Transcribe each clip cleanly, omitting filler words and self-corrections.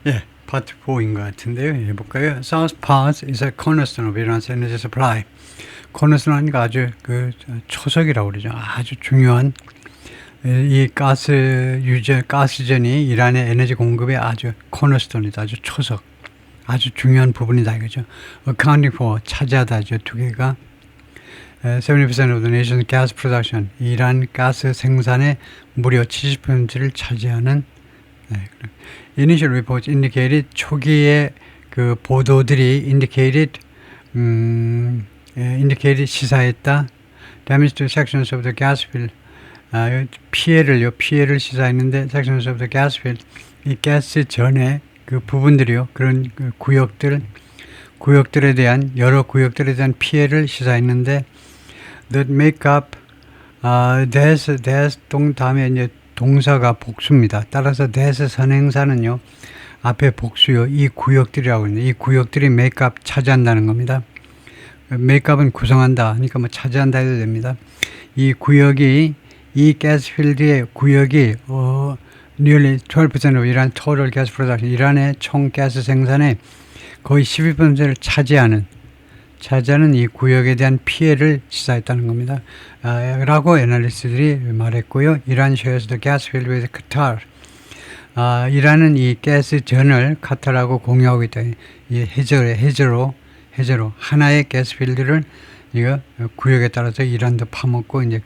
예, 파트 4인 것 같은데요. 해볼까요? South Pass is a cornerstone of Iran's energy supply. cornerstone 하니까 아주 초석이라고 그러죠. 아주 중요한 이 가스전이 이란의 에너지 공급의 아주 cornerstone이다. 아주 초석. 아주 중요한 부분이다 이거죠. Accounting for 차지하다죠. 두 개가 70% of the nation's gas production. 이란 가스 생산의 무려 70%를 차지하는 Initial reports indicated 초기의 그 보도들이 indicated 시사했다. Damage to sections of the gas field. 피해를 시사했는데 sections of the gas field. 이 가스 전에 그 부분들이요. 그런 그 구역들에 대한 여러 구역들에 대한 피해를 시사했는데 that make up 동 다음에 이제 동사가 복수입니다. 따라서 that 선행사는요. 앞에 복수요. 이 구역들이라고 있는데 이 구역들이 make up 차지한다는 겁니다. make up은 구성한다. 그러니까 뭐 차지한다 해도 됩니다. 이 구역이 이 가스필드의 구역이 nearly 12% of Iran total gas production, 이란의 총 가스 생산의 거의 12%를 차지하는 이 구역에 대한 피해를 시사했다는 겁니다. 라고 애널리스트들이 말했고요. 이란 shares the gas field with Qatar. 이란은 이 가스전을 카타르하고 공유하고 있다. 이 해저로 하나의 가스필드를 이거 구역에 따라서 이란도 파먹고 이제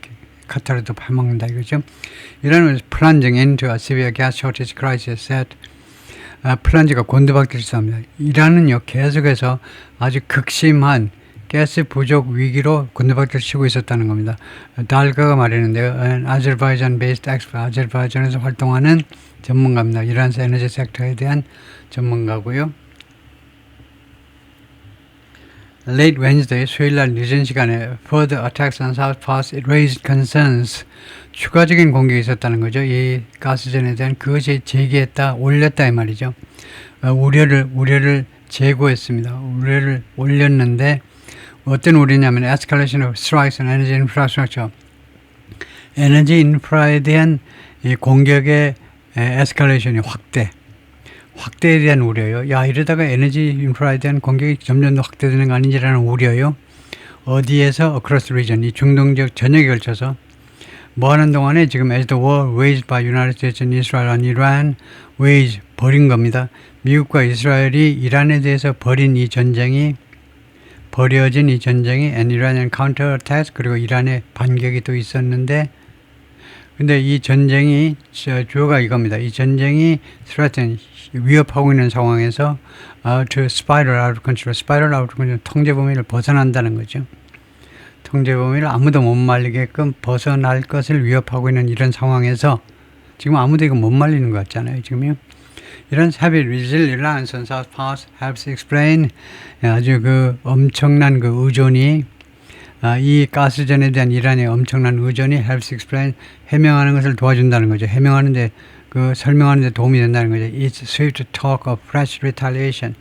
카타르도 파먹는다 이거죠. 이란 was plunging into a severe gas shortage crisis that 플란지가 곤두박질 싸움니다. 이란은요 계속해서 아주 극심한 가스 부족 위기로 곤두박질 치고 있었다는 겁니다. 달가가 말했는데요. 아제르바이잔-based expert, 아제르바이잔에서 활동하는 전문가입니다. 이란 에너지 섹터에 대한 전문가고요. Late Wednesday, 수요일날 늦은 시간에 further attacks on South Pass, it raised concerns. 추가적인 공격이 있었다는 거죠. 이 가스전에 대한 그것이 제기했다, 올렸다 이 말이죠. 우려를 제고했습니다. 우려를 올렸는데 어떤 우려냐면 escalation of strikes on energy infrastructure. 에너지 인프라에 대한 이 공격의 에스컬레이션이 확대에 대한 우려요. 야, 이러다가 에너지 인프라에 대한 공격이 점점 더 확대되는 거 아닌지라는 우려요. 어디에서 across the region, 이 중동 지역 전역에 걸쳐서 뭐 하는 동안에 지금 as the war waged by United States and Israel on Iran, 벌인 겁니다. 미국과 이스라엘이 이란에 대해서 벌여진 이 전쟁이 and Iranian counterattacks, 그리고 이란의 반격이 또 있었는데 근데 이 전쟁이 주요가 이겁니다. 이 전쟁이 위협하고 있는 상황에서 to spiral out of control, 통제 범위를 벗어난다는 거죠. 통제 범위를 아무도 못 말리게끔 벗어날 것을 위협하고 있는 이런 상황에서 지금 아무도 이거 못 말리는 것 같잖아요. 지금요. 이런 heavy reliance on South Pass helps explain 아주 그 엄청난 그 의존이 이 가스전에 대한 이란의 엄청난 의존이 helps explain 해명하는 것을 도와준다는 거죠. 해명하는데 설명하는데 도움이 된다는 거죠. It's swift talk of fresh retaliation.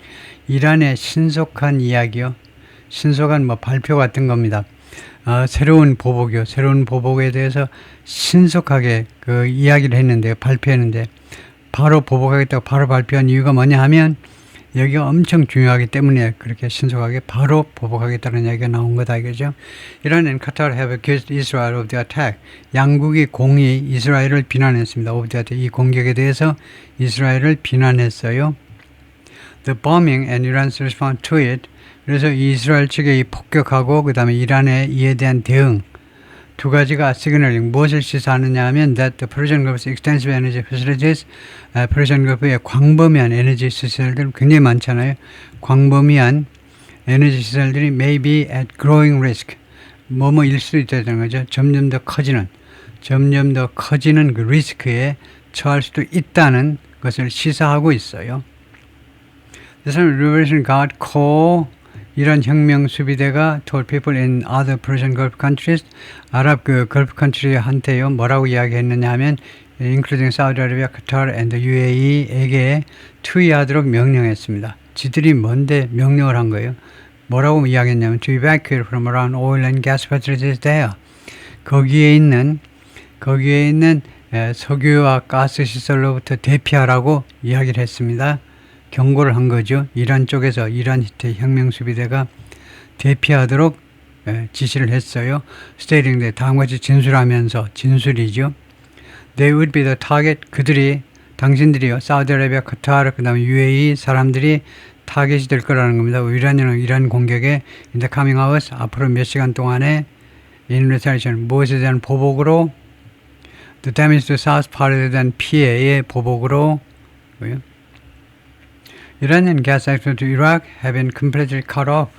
이란의 신속한 이야기요. 신속한 발표 같은 겁니다. 새로운 보복에 대해서 신속하게 그 이야기를 했는데 발표했는데 바로 보복하겠다고 바로 발표한 이유가 뭐냐 하면 여기가 엄청 중요하기 때문에 그렇게 신속하게 바로 보복하겠다는 이야기가 나온 거다 이거죠. 이란 and Qatar have accused Israel of the attack. 양국이 공히 이스라엘을 비난했습니다. of the attack. 이 공격에 대해서 이스라엘을 비난했어요. The bombing and Iran's response to it. 그래서 이스라엘 측의 이 폭격하고 그 다음에 이란의 이에 대한 대응 두 가지가 시그널링 무엇을 시사하느냐 하면 that the Persian Gulf's extensive energy facilities, Persian Gulf의 광범위한 에너지 시설들 굉장히 많잖아요. 광범위한 에너지 시설들이 may be at growing risk. 뭐뭐일 수도 있다는 거죠. 점점 더 커지는 그 리스크에 처할 수도 있다는 것을 시사하고 있어요. The Revolution Guard Corps 이런 혁명 수비대가 told people in other Persian Gulf countries, 아랍 그 걸프 컨트리한테요 뭐라고 이야기했느냐 하면 including Saudi Arabia, Qatar and the UAE에게 투의하도록 명령했습니다. 지들이 뭔데 명령을 한 거예요? 뭐라고 이야기했냐면 to evacuate from around oil and gas facilities there. 거기에 있는 석유와 가스 시설로부터 대피하라고 이야기를 했습니다. 경고를 한 거죠. 이란 쪽에서 이란 혁명수비대가 대피하도록 지시를 했어요. stating that 다음과 같이 진술하면서 진술이죠. They would be the target. 그들이 당신들이요. 사우디아라비아, 카타르, 그 다음에 UAE 사람들이 타겟이 될 거라는 겁니다. 이란 공격에 in the coming hours 앞으로 몇 시간 동안에 in retaliation 무엇에 대한 보복으로 the damage to south part에 대한 피해의 보복으로 Iranian gas export to Iraq have been completely cut off.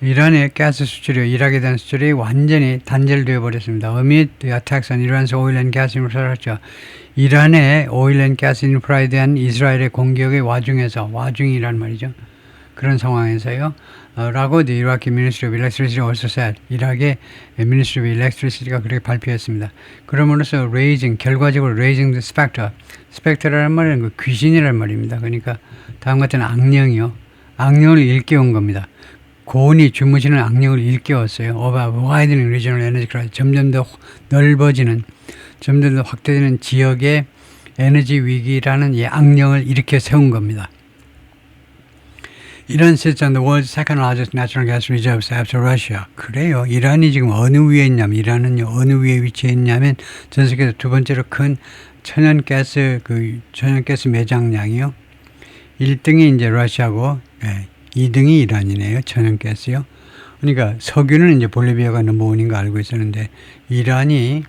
이란의 가스 수출이 이락에 대한 수출이 완전히 단절되어 버렸습니다. Amid the attacks on Iran's oil and gas infrastructure. 이란의 오일 앤 가스 인프라에 대한 이스라엘의 공격의 와중이란 말이죠. 그런 상황에서요. 라고 the Iraqi Ministry of Electricity also said. 이락의 Ministry of Electricity가 그렇게 발표했습니다. 그럼으로써 결과적으로 raising the specter. specter라는 말은 그 귀신이란 말입니다. 그러니까 다음 같은 악령이요. 악령을 일깨운 겁니다. 고온이 주무시는 악령을 일깨웠어요. About widening regional energy crisis. 점점 더 넓어지는, 점점 더 확대되는 지역의 에너지 위기라는 이 악령을 일으켜 세운 겁니다. Iran sits on the world's second largest natural gas reserves after Russia. 그래요. 이란이 지금 어느 위에 있냐면, 이란은요, 어느 위에 위치해 있냐면, 전 세계에서 두 번째로 큰 천연가스 매장량이요. 1등이 이제 러시아고, 2등이 이란이네요. 천연가스요. 그러니까 석유는 이제 볼리비아가 넘버원인 거 알고 있었는데 이란이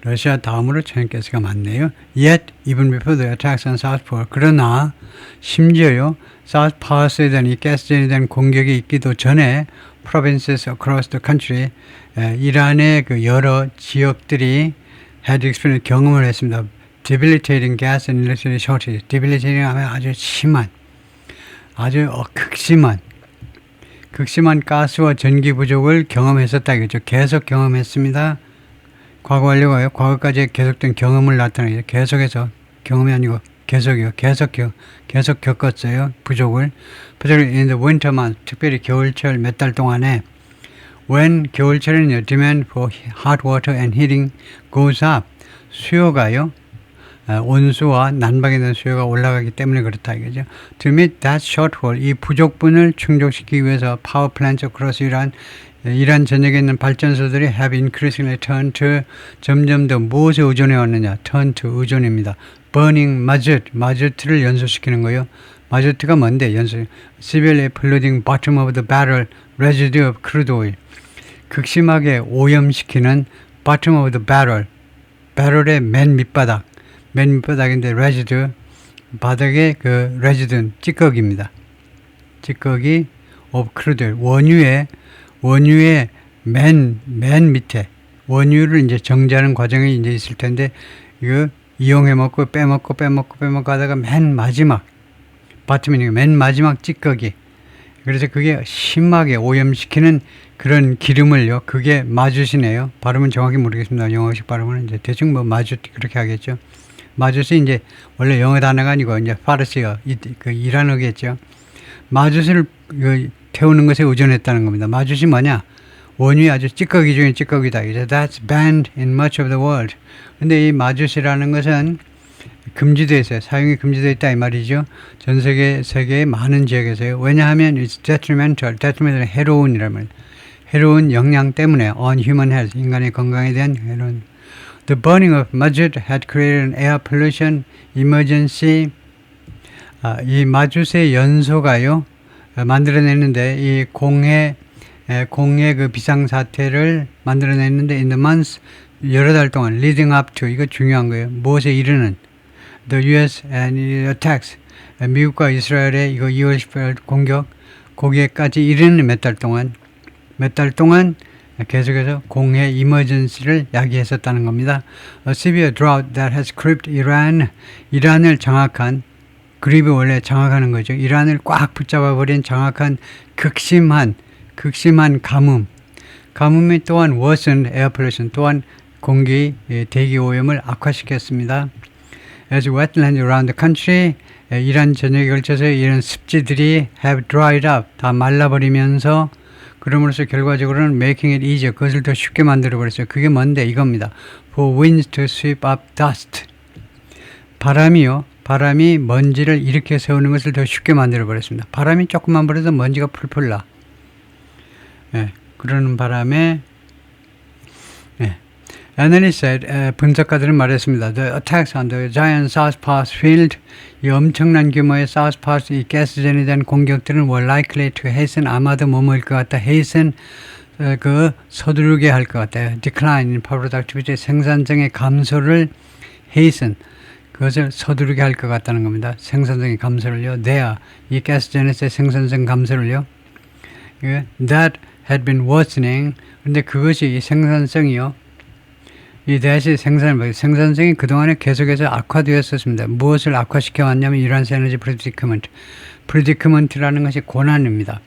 러시아 다음으로 천연가스가 많네요. Yet, even before the attacks on South Pole, 그러나 심지어요. South Pass에 대한 이 가스전에 대한 공격이 있기도 전에 provinces across the country, 이란의 그 여러 지역들이 had experienced 경험을 했습니다. Debilitating gas and electricity shortage. Debilitating 하면 아주 심한 아주 극심한 가스와 전기 부족을 경험했었다 이거죠. 계속 경험했습니다. 과거 완료가요. 과거까지 계속된 경험을 나타내죠. 계속해서 경험이 아니고 계속이요. 계속 겪었어요. 부족을. Particularly in the winter month, 특별히 겨울철 몇 달 동안에 when 겨울철에는요. demand for hot water and heating goes up. 수요가요. 온수와 난방에 대한 수요가 올라가기 때문에 그렇다 이거죠. To meet that shortfall, 이 부족분을 충족시키기 위해서 power plants across 이란 전역에 있는 발전소들이 have increasingly turned to 점점 더 무엇에 의존해 왔느냐? turn to 의존입니다. burning 마주트를 연소시키는 거예요. 마주트가 뭔데? severely polluting bottom of the barrel residue of crude oil. 극심하게 오염시키는 bottom of the 배럴의 맨 밑바닥인데 residue 바닥의 그 residue 찌꺼기입니다. 찌꺼기 of crude oil 원유의 맨 밑에 원유를 이제 정제하는 과정이 이제 있을 텐데 이거 이용해 먹고 빼먹고 하다가 맨 마지막 바텀이니까 맨 마지막 찌꺼기. 그래서 그게 심하게 오염시키는 그런 기름을요. 그게 마주시네요. 발음은 정확히 모르겠습니다. 영어식 발음은 이제 대충 뭐 마주 그렇게 하겠죠. 마주시 이제 원래 영어 단어가 아니고 이제 파르시어 그 이란어겠죠. 마주시를 태우는 것에 의존했다는 겁니다. 마주시 뭐냐? 원유의 아주 찌꺼기 중에 찌꺼기다. That's banned in much of the world. 근데 이 마주시라는 것은 금지되어 있어요. 사용이 금지되어 있다 이 말이죠. 전 세계의 많은 지역에서요. 왜냐하면 it's detrimental 해로운이란 말이에요. 해로운 영향 때문에 on human health, 인간의 건강에 대한 해로운. The burning of Majut had created an air pollution emergency. 이 마주세 연소가요 만들어냈는데 이 공해 그 비상 사태를 만들어냈는데 in the months 여러 달 동안 leading up to 이거 중요한 거예요. 무엇에 이르는 the U.S. and attacks 미국과 이스라엘의 이거 2월 18일 공격 거기에까지 이르는 몇 달 동안 계속해서 공해 이머전시를 야기했었다는 겁니다. A severe drought that has gripped 이란을 장악한 그립이 원래 장악하는 거죠. 이란을 꽉 붙잡아버린 장악한 극심한 가뭄이 또한 worsened air pollution 또한 대기 오염을 악화시켰습니다. As wetlands around the country 이란 전역에 걸쳐서 이런 습지들이 have dried up 다 말라버리면서 그럼으로써 결과적으로는 making it easier 그것을 더 쉽게 만들어버렸어요. 그게 뭔데? 이겁니다. For winds to sweep up dust 바람이요. 바람이 먼지를 일으켜 세우는 것을 더 쉽게 만들어 버렸습니다. 바람이 조금만 불어도 먼지가 풀풀 나. 예, 그러는 바람에 Analysts said, 분석가들은 말했습니다. The attacks on the giant South Pass field, 이 엄청난 규모의 South Pass 이 가스전에 대한 공격들은 were likely to hasten, 아마도 뭐뭐일 것 같다. hasten, 서두르게 할 것 같아요. decline in productivity, 생산성의 감소를 hasten, 그것을 서두르게 할 것 같다는 겁니다. 생산성의 감소를요. 이 가스전에서의 생산성 감소를요. That had been worsening, 근데 그것이 이 생산성이요. 이 대시 생산성이 그동안에 계속해서 악화되었었습니다. 무엇을 악화시켜 왔냐면 이란스 에너지 프리디커먼트. 프리디커먼트라는 것이 고난입니다.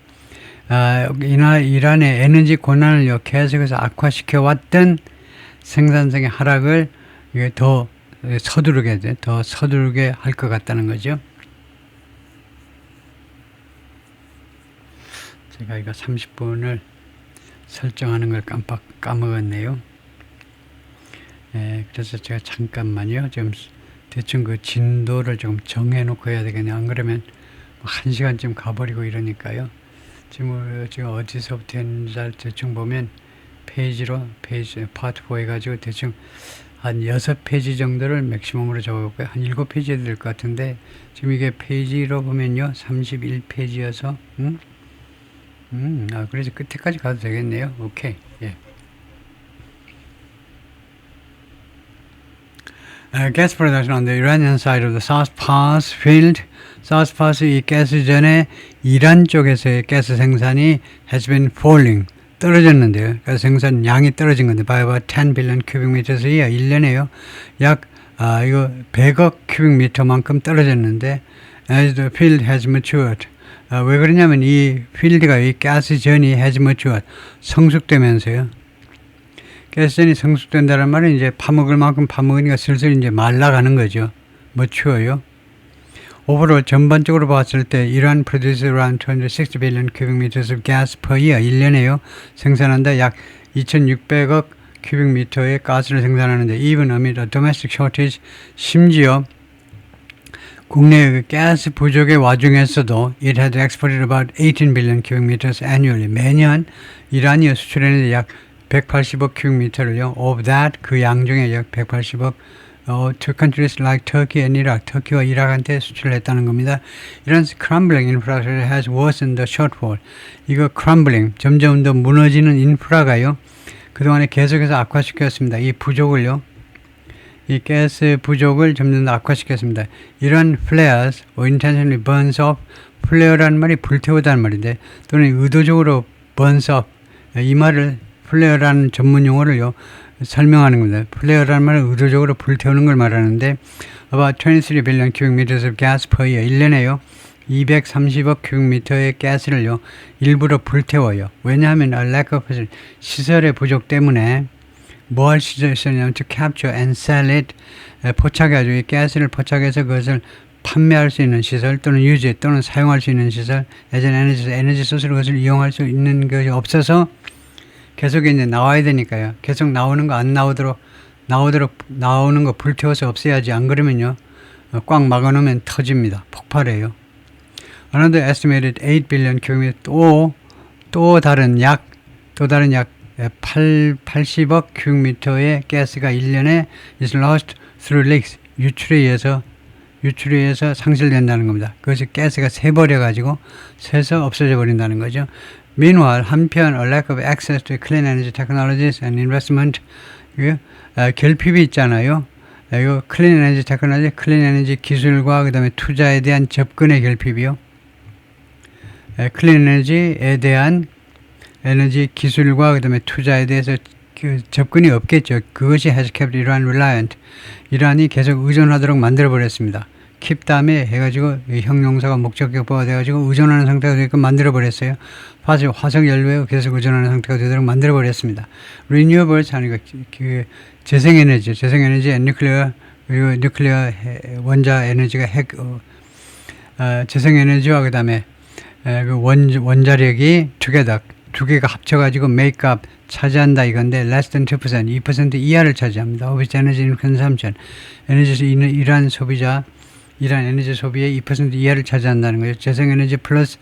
이란의 에너지 고난을 계속해서 악화시켜 왔던 생산성의 하락을 더 서두르게 할 것 같다는 거죠. 제가 이거 30분을 설정하는 걸 깜빡 까먹었네요. 그래서 제가 잠깐만요. 좀 대충 그 진도를 좀 정해놓고 해야 되겠네요. 안 그러면 1시간쯤 가버리고 이러니까요. 지금 어디서부터 했는지 대충 보면 페이지 파트 4 해가지고 대충 한 6페이지 정도를 맥시멈으로 적어볼까요? 한 7페이지 해도 될 것 같은데 지금 이게 페이지로 보면요. 31페이지여서 그래서 끝에까지 가도 되겠네요. 오케이. 예. Gas production on the Iranian side of the South Pass field. South Pass 이 가스전의 이란 쪽에서의 가스 생산이 has been falling. 떨어졌는데요. 가스 생산 양이 떨어진 건데 by about 10 billion cubic meters a year. 1년에요. 약 이거 100억 큐빅미터만큼 떨어졌는데 as the field has matured. 왜 그러냐면 이 필드가 이 가스전이 has matured. 성숙되면서요. 가스전이 성숙된다는 말은 이제 파먹을 만큼 파먹으니까 슬슬 이제 말라가는 거죠. 추워요. 오버롤 전반적으로 봤을 때 Iran produces around 260 billion cubic meters of gas per year. 1년에요. 생산한다 약 2,600억 큐빅미터의 가스를 생산하는데 even amid a domestic shortage, 심지어 국내의 그 가스 부족의 와중에서도 it had exported about 18 billion cubic meters annually. 매년 이란이 수출했는데 약 180억 큐빅미터를요. Of that, 그 양 중에 약 180억 to countries like Turkey and Iraq, 터키와 이락한테 수출을 했다는 겁니다. 이런 crumbling infrastructure has worsened the shortfall. 이거 crumbling, 점점 더 무너지는 인프라가요. 그동안에 계속해서 악화시켰습니다. 이 부족을요. 이 가스 부족을 점점 더 악화시켰습니다. 이런 flares or intentionally burns off, 플레어라는 말이 불태우다는 말인데 또는 의도적으로 burns off, 이 말을 플레어라는 전문 용어를요 설명하는 겁니다. 플레어라는 말은 의도적으로 불태우는 걸 말하는데 about 23 billion cubic meters of gas per year. 1년에요. 230억 큐빅미터의 가스를요 일부러 불태워요. 왜냐하면 a lack of 시설의 부족 때문에 뭐 할 시설이냐면 to capture and sell it, 포착해가지고 이 가스를 포착해서 그것을 판매할 수 있는 시설 또는 유지 또는 사용할 수 있는 시설, 에너지 소스로 그것을 이용할 수 있는 것이 없어서 계속 이제 나와야 되니까요. 계속 나오는 거 안 나오는 거 불태워서 없애야지. 안 그러면요 꽉 막아놓으면 터집니다. 폭발해요. Another estimated 8 billion cubic meter, 또 다른 약 80억 큐빅미터의 가스가 1년에 is lost through leaks, 유출에 의해서 상실된다는 겁니다. 그것이 가스가 새버려가지고 새서 없어져 버린다는 거죠. Meanwhile, 한편 a lack of access to clean energy technologies and investment, 결핍이 있잖아요. 이거 clean energy technology, clean energy 기술과 그 다음에 투자에 대한 접근의 결핍이요. clean energy에 대한 에너지 기술과 그 다음에 투자에 대해서 접근이 없겠죠. 그것이 has kept Iran reliant. 이란이 계속 의존하도록 만들어버렸습니다. keep 다음에 해가지고 형용사가 목적격보가 돼가지고 의존하는 상태가 되게끔 만들어버렸어요. 화석 연료에 계속 의존하는 상태가 되도록 만들어버렸습니다. renewables 하니까 그 재생에너지 nuclear, 그리고 nuclear 원자 에너지가 재생에너지와 그 다음에 그 원자력이 together 두 개가 합쳐가지고 make up 차지한다 이건데 less than 2% 이하를 차지합니다. of its energy consumption. 에너지 이란 소비자 이란 에너지 소비의 2% 이하를 차지한다는 거예요. 재생에너지 플러스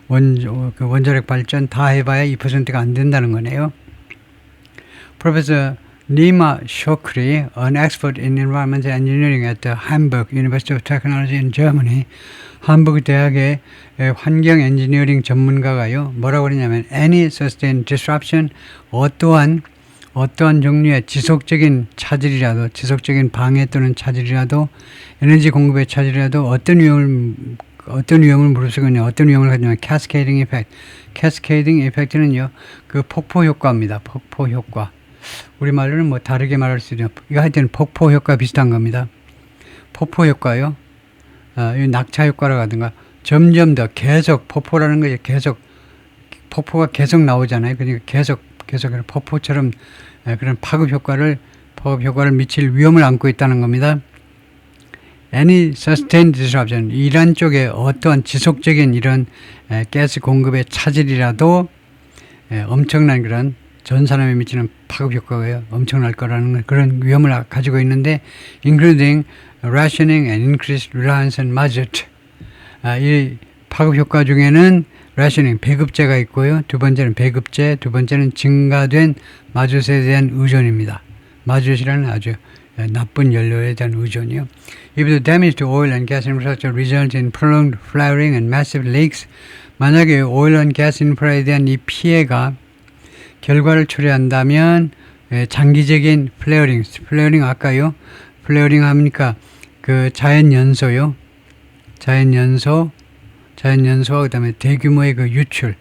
원자력 발전 다 해봐야 2%가 안 된다는 거네요. Professor Nima Shokri, an expert in environmental engineering at the Hamburg University of Technology in Germany, 함부르크 대학의 환경 엔지니어링 전문가가요, 뭐라고 그러냐면 any sustained disruption, 어떠한 종류의 지속적인 차질이라도, 지속적인 방해 또는 차질이라도, 에너지 공급의 차질이라도 어떤 위험을 무릅쓰거든요. 어떤 위험을 가지냐면 cascading effect. cascading effect는요, 그 폭포 효과입니다. 폭포 효과. 우리말로는 뭐 다르게 말할 수 있는, 이거 하여튼 폭포 효과 비슷한 겁니다. 폭포 효과요. 이 낙차 효과라고 하든가, 점점 더 계속, 폭포라는 것이 계속, 폭포가 계속 나오잖아요. 그러니까 계속 폭포처럼 그런 파급 효과를 미칠 위험을 안고 있다는 겁니다. Any sustained disruption, 이란 쪽에 어떠한 지속적인 이런 가스 공급의 차질이라도 엄청난 그런 전 사람에 미치는 파급 효과가 엄청날 거라는 그런 위험을 가지고 있는데, including rationing and increased reliance on budget. 이 파급 효과 중에는 rationing, 배급제가 있고요. 두 번째는 배급제, 두 번째는 증가된 마주스에 대한 의존입니다. 마주스라는 아주 나쁜 연료에 대한 의존이요. If the damage to oil and gas infrastructure results in prolonged flaring and massive leaks, 만약에 oil and gas 인프라에 대한 이 피해가 결과를 초래한다면 장기적인 플레어링 아까요. 플레어링 하니까 그 자연연소와 그다음에 대규모의 그 유출,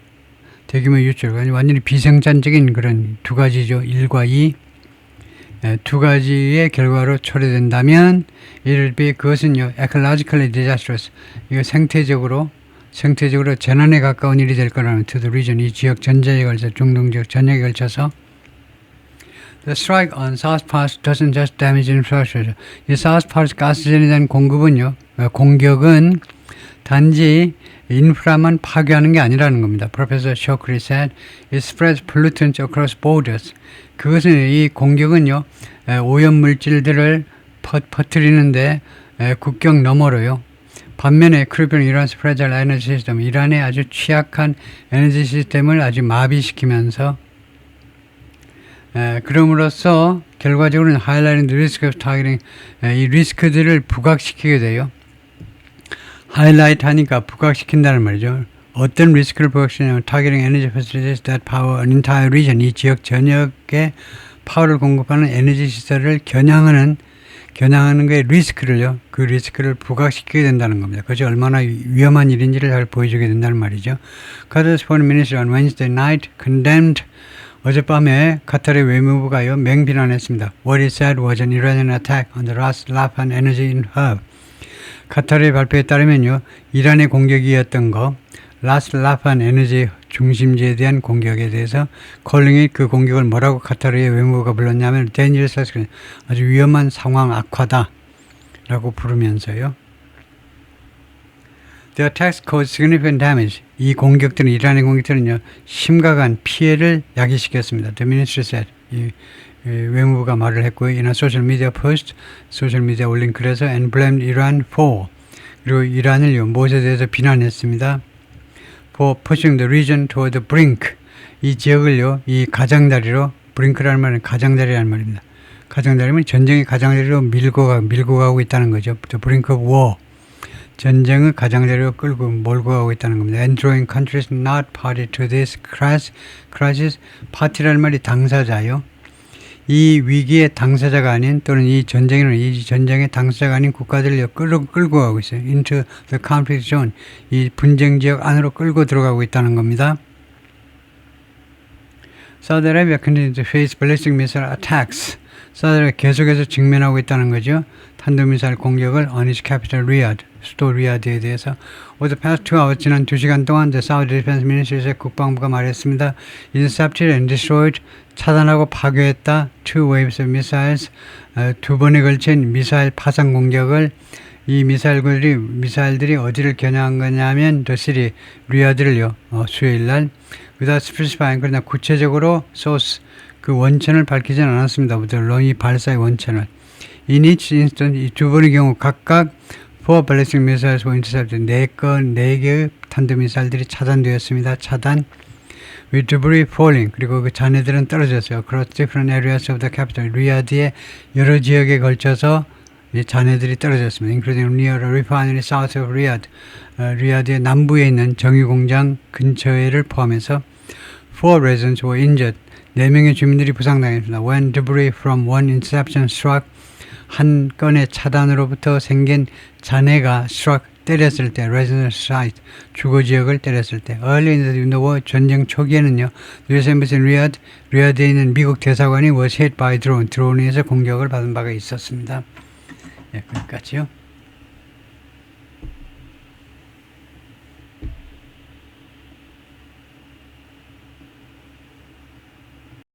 완전히 비생산적인 그런 두 가지죠. 1과 2. 두 가지의 결과로 초래된다면 그것은요, ecologically disastrous. 이거 생태적으로 재난에 가까운 일이 될 거라는 to the region, 이 지역 전체에 걸쳐, 중동 지역 전역에 걸쳐서. The strike on South Pars doesn't just damage infrastructure. 이 South Pars 가스전에 대한 공격은 단지 인프라만 파괴하는 게 아니라는 겁니다. Professor Shokri said, it spreads pollutants across borders. 그것은 이 공격은요, 오염 물질들을 퍼뜨리는데 국경 너머로요. 반면에 크루피는 이란 프레자일 에너지 시스템, 이란의 아주 취약한 에너지 시스템을 아주 마비시키면서 그럼으로써 결과적으로는 highlighting the risk of targeting, 이 리스크들을 부각시키게 돼요. 하이라이트 하니까 부각시킨다는 말이죠. 어떤 리스크를 부각시키냐면 targeting energy facilities that power an entire region, 이 지역 전역에 파워를 공급하는 에너지 시설을 겨냥하는 게 리스크를요. 그 리스크를 부각시키게 된다는 겁니다. 그것이 얼마나 위험한 일인지를 잘 보여주게 된다는 말이죠. Qatar's foreign minister on Wednesday night condemned, 어젯밤에 카타르의 외무부가요, 맹비난했습니다. What he said was an Iranian attack on the Ras Laffan energy hub. 카타르의 발표에 따르면요, 이란의 공격이었던 라스 라판 에너지 중심지에 대한 공격에 대해서 콜링이 그 공격을 뭐라고 카타르의 외무부가 불렀냐면 dangerous, 아주 위험한 상황 악화다 라고 부르면서요. The attacks caused significant damage. 이 공격들은, 이란의 공격들은요, 심각한 피해를 야기시켰습니다. The ministry said. 이 외무부가 말을 했고요. In a social media post, 소셜미디어에 올린 글에서 and blamed Iran for, 그리고 이란을요, 무엇에 대해서 비난했습니다. For pushing the region toward the brink, 이 지역을요, 이 가장다리로, brink라는 말은 가장다리라는 말입니다. 가장다리면 전쟁의 가장다리로 밀고 가고 있다는 거죠. The brink of war, 전쟁을 가장다리로 몰고 가고 있다는 겁니다. And drawing countries not party to this crisis, party라는 말이 당사자요. 이 위기의 당사자가 아닌, 또는 이 전쟁의 당사자가 아닌 국가들을 끌고 가고 있어요. Into the conflict zone, 이 분쟁 지역 안으로 끌고 들어가고 있다는 겁니다. Saudi Arabia continues to face ballistic missile attacks. 사우디아라비아가 계속해서 직면하고 있다는 거죠. 탄도미사일 공격을 on its capital Riyadh, 수도 리야드에 대해서. Over the past 2 hours, 지난 2시간 동안 the Saudi Defense Ministry의 국방부가 말했습니다. Intercepted and destroyed, 차단하고 파괴했다. 2 waves of missiles, 2번에 걸친 미사일 파상 공격을. 이 미사일들이 어디를 겨냥한 거냐면 the city, 리야드를요, 수요일날. without specifying, 그러나 구체적으로 source, 그 원천을 밝히진 않았습니다. 이 발사의 원천을. In each instance, 이 두 번의 경우 각각 4 ballistic missiles were intercepted. 4개의 탄도미사일들이 차단되었습니다. 차단. With debris falling. 그리고 그 잔해들은 떨어졌어요. Across different areas of the capital. 리야드의 여러 지역에 걸쳐서 잔해들이 떨어졌습니다. Including near a refinery south of Riyadh. 리야드의 남부에 있는 정유공장 근처에를 포함해서 4 residents were injured. 4명의 주민들이 부상당했습니다. When debris from one interception struck. 한 건의 차단으로부터 생긴 잔해가 struck. 때렸을 때, residence site, 주거지역을 때렸을 때, early in the war, 전쟁 초기에는요, US Embassy in Riyadh, 리야드에 있는 미국 대사관이 was hit by drone, 드론에 의해서 공격을 받은 바가 있었습니다. 예, 여기까지요.